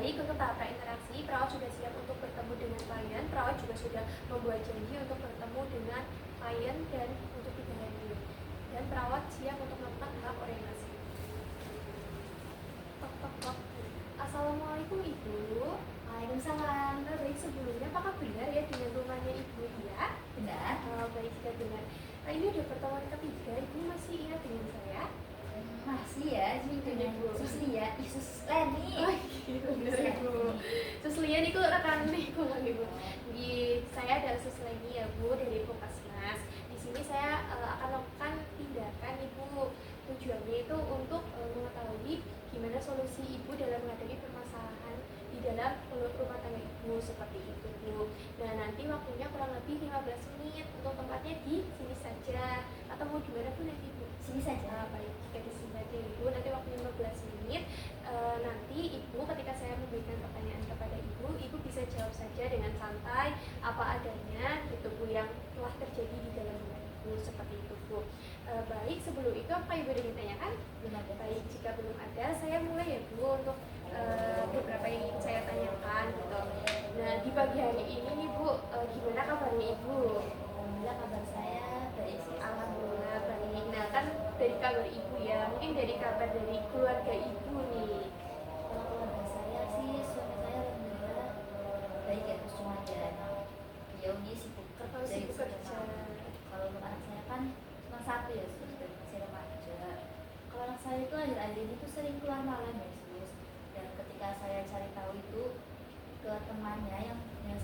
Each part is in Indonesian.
Baik, untuk tahap interaksi, perawat sudah siap untuk bertemu dengan klien. Perawat juga sudah membuat janji untuk bertemu dengan klien dan untuk 3 hari. Dan perawat siap untuk melakukan tahap orientasi. Tok tok tok. Assalamualaikum Ibu. Waalaikumsalam. Baik, sebelumnya apakah benar ya dengan rumahnya Ibu ya? Benar. Baik, jika benar. Ini udah pertemuan ketiga, Ibu masih ingat dengan saya? Masih ya, ini dengan Susli ya, Sus Leni. Oh iya, benar Ibu. Sus Lian itu rekan nih, Ibu. Saya adalah Sus Leni ya Bu dari Puskesmas. Di sini saya akan melakukan tindakan Ibu. Tujuannya itu untuk mengetahui gimana solusi Ibu dalam menghadapi permasalahan di dalam rumah tangga Ibu seperti itu Bu. Nah nanti waktunya kurang lebih 15 menit. Untuk tempatnya di sini saja atau mau gimana pun nanti Ibu. Sini saja. Baik, jika di sini saja Ibu. Nanti waktunya 15 menit. Nanti Ibu ketika saya memberikan pertanyaan kepada Ibu, Ibu bisa jawab saja dengan santai apa adanya gitu Bu yang telah terjadi di dalam rumah Ibu seperti itu Bu. Baik, sebelum itu apa Ibu ingin tanyakan? Belum ada. Baik, jika belum ada, saya mulai ya Bu untuk beberapa yang ingin saya tanyakan gitu. Nah di pagi hari ini nih Bu, gimana kabarnya Ibu? Alhamdulillah kabar saya baik sih. Alhamdulillah baik. Nah kan dari kabar Ibu ya, mungkin dari kabar dari keluarga Ibu nih. Kalau keluarga saya sih, suami saya alhamdulillah baik ya, terus cuma ada beliau ini sibuk kerja. Sibuk kerja. Kalau untuk anak saya kan cuma satu ya, Sus, dan masih remaja. Kalau anak saya itu akhir-akhir ini tuh sering keluar malam ya, Sus. Dan ketika saya cari tahu itu ke temannya yang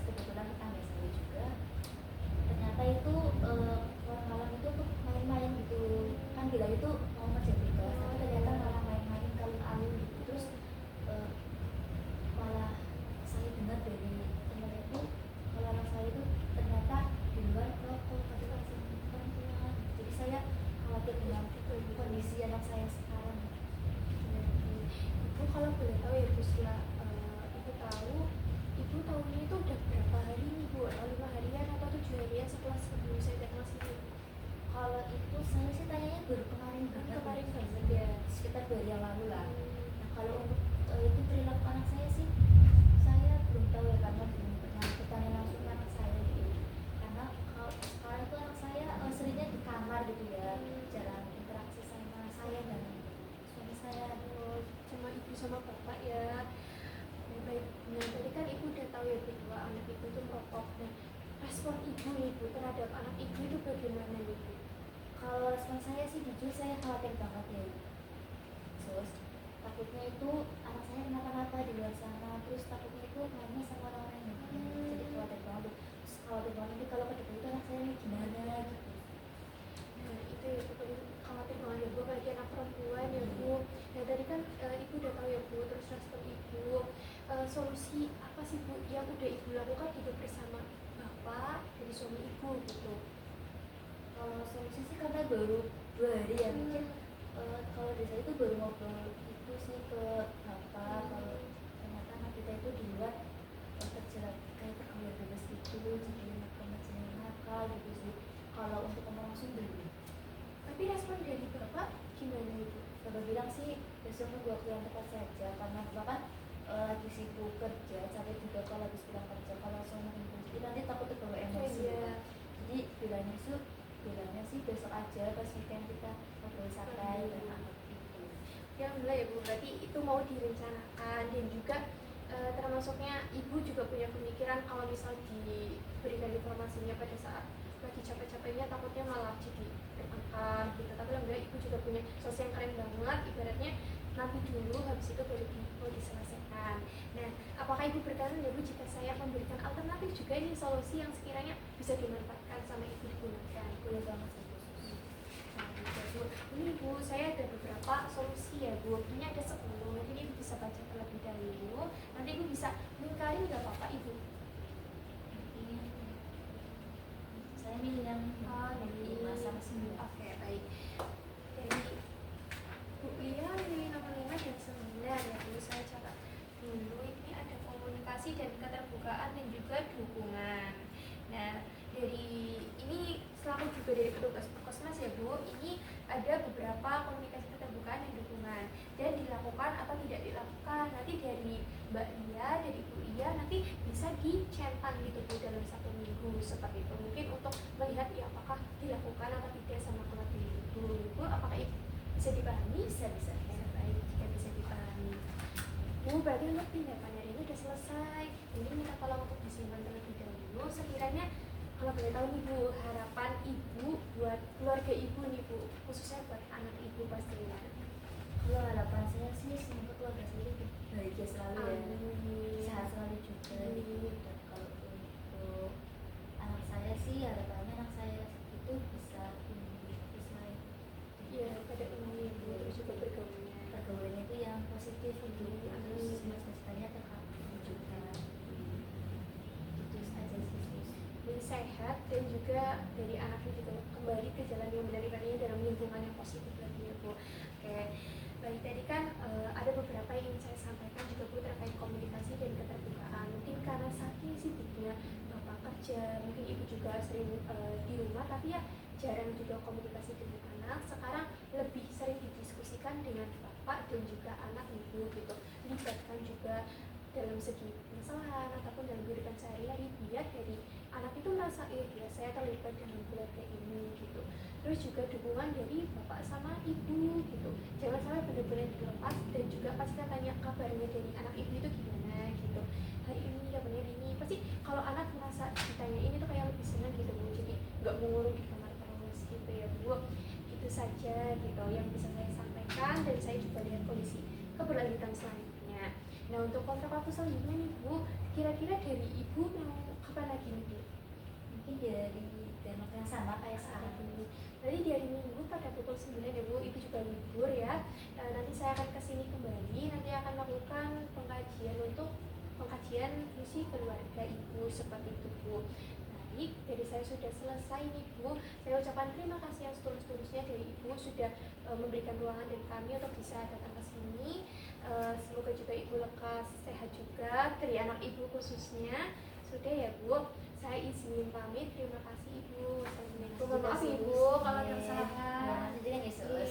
kebetulan tetangga saya juga, ternyata itu keluar malam itu untuk main-main gitu. Kan bilang itu mau ngerjain tugas, tapi ternyata malah main-main alun-alun gitu. Terus malah saya dengar dari teman itu kalau anak saya itu ternyata di luar rokok tapi masih perempuan. Jadi saya khawatir dengan kondisi anak saya sekarang. Ibu kalau boleh tahu ya Bu, setelah Ibu tahu, Ibu tahunya itu udah berapa hari nih Bu? 5 harian atau 7 harian setelah sebelum saya datang sini? Kalau itu saya sih tanyanya baru kemarin banget. Kemarin banget ya, sekitar 2 hari yang lalu lah. Nah kalau untuk itu perilaku anak saya sih saya belum tahu ya, karena belum pernah bertanya langsung ke anak saya gitu. Karena kalau sekarang itu anak saya seringnya di kamar gitu ya, jarang interaksi sama saya dan suami saya. sama Ibu sama Bapak ya. Baik, nah tadi kan Ibu udah tahu ya Bu bahwa anak Ibu itu merokok. Nah respon Ibu nih Bu terhadap anak Ibu itu bagaimana nih Bu? Kalau respon saya sih jujur saya khawatir banget ya, Sus. Takutnya itu anak saya kenapa-napa di luar sana, terus takutnya itu mainnya sama orang-orang yang jadi khawatir banget. Terus khawatir banget nanti kalau kedua itu anak saya nih gimana gitu. Nah itu ya Bu, khawatir banget ya Bu, apalagi anak perempuan ya Bu. Nah tadi kan Ibu udah tahu ya Bu, terus respon Ibu, solusi apa sih Bu yang udah Ibu lakukan hidup bersama Bapak dari suami Ibu gitu? Kalau solusi sih karena baru 2 hari ya, mungkin kalau di saya itu baru ngobrol itu sih ke bapak kalau ternyata anak kita itu di luar terjerat kayak pergaulan bebas itu, jadi remaja yang nakal gitu sih. Kalau untuk ngomong langsung belum. Tapi respon dari Bapak gimana Ibu? Bapak bilang sih besok nunggu waktu yang tepat saja, karena bapak kan lagi sibuk kerja, capek juga kalau habis pulang kerja. Kalau sama ibu jadi nanti takut terbawa emosi. Jadi bilangnya sih besok aja pas weekend kita ngobrol santai dan anak itu. Ya alhamdulillah ya Bu, berarti itu mau direncanakan dan juga termasuknya Ibu juga punya pemikiran kalau misal diberikan informasinya pada saat lagi capek-capeknya takutnya malah jadi berangkat gitu. Tapi alhamdulillah Ibu juga punya sosial yang keren banget, ibaratnya nanti dulu habis itu baru mau diselesaikan. Nah, apakah Ibu berkenan ya Bu jika saya memberikan alternatif juga ini solusi yang sekiranya bisa dimanfaatkan sama Ibu digunakan? Boleh banget sih khusus. Bu, ini Bu, saya ada beberapa solusi ya Bu. Ini ada 10, nanti Ibu bisa baca terlebih dahulu. Nanti Ibu bisa lingkarin nggak apa-apa Ibu? Saya milih yang dari 5 sampai 9. Oke, baik. Dari Bu Lia milih nomor 5 dan 9 ya Bu. Saya catat dulu. Ini ada komunikasi dan keterbukaan dan juga dukungan. Nah, dari ini selaku juga dari petugas Puskesmas ya Bu, ini ada beberapa komunikasi keterbukaan dan dukungan dan dilakukan dilakukan atau tidak dilakukan. Nanti dari Mbak Lia, dari Ibu Lia nanti bisa dicentang gitu Bu dalam 1 minggu seperti itu. Mungkin untuk melihat ya apakah dilakukan atau tidak sama keluarga Ibu. Ibu apakah itu bisa dipahami? Bisa. Ya, baik, jika bisa dipahami. Bu, berarti untuk tindakan hari ini sudah selesai. Ini minta tolong untuk disimpan terlebih dahulu. Sekiranya kalau boleh tahu nih Bu, harapan Ibu buat keluarga Ibu nih Bu, khususnya buat anak Ibu pastinya. Kalau harapan saya sih semoga keluarga saya itu bahagia selalu ya, Amin. sehat selalu juga. Amin. Dan kalau untuk anak saya sih harapannya anak saya itu bisa bisa Ya, pada umumnya Bu, terus juga bergaulnya. pergaulannya itu yang positif gitu, terus Amin. cita-citanya terkabul juga. Itu aja sih sus. Jadi sehat dan juga dari anaknya juga kembali ke jalan yang benar ibaratnya dalam lingkungan yang positif lagi ya Bu. Oke, baik tadi kan ada beberapa yang ingin saya sampaikan juga Bu terkait komunikasi dan keterbukaan. Mungkin karena saking sibuknya Bapak kerja, mungkin Ibu juga sering di rumah tapi ya jarang juga komunikasi dengan anak. Sekarang lebih sering didiskusikan dengan Bapak dan juga anak Ibu gitu. Libatkan juga dalam segi permasalahan ataupun dalam kehidupan sehari-hari biar dari anak itu merasa ya saya terlibat dalam keluarga ini gitu. Terus juga dukungan dari bapak sama ibu gitu, jangan sampai benar-benar dilepas. Dan juga pasti tanya kabarnya dari anak ibu itu gimana gitu, hari ini kabarnya ini. Pasti kalau anak merasa ditanya ini tuh kayak lebih senang gitu Bu, jadi nggak mengurung di kamar terus gitu ya Bu. Itu saja gitu yang bisa saya sampaikan, dan saya juga lihat kondisi keberlanjutan selanjutnya. Nah untuk kontrak waktu selanjutnya nih Bu, kira-kira dari Ibu mau kapan lagi nih Bu? Mungkin dari waktu yang sama kayak sekarang. Ini nanti di hari Minggu pada pukul 9 ya Bu, Ibu juga libur ya. Nanti saya akan kesini kembali, nanti akan melakukan pengkajian untuk pengkajian visi keluarga Ibu seperti itu Bu. Baik, dari saya sudah selesai nih Bu. Saya ucapkan terima kasih yang setulus-tulusnya dari Ibu sudah memberikan ruangan dari kami untuk bisa datang ke sini. Semoga juga Ibu lekas sehat juga, dari anak Ibu khususnya. Sudah ya Bu, saya izin pamit. Terima kasih Ibu. Assalamualaikum. Mohon maaf Ibu kalau ada kesalahan. Nanti kan Yesus.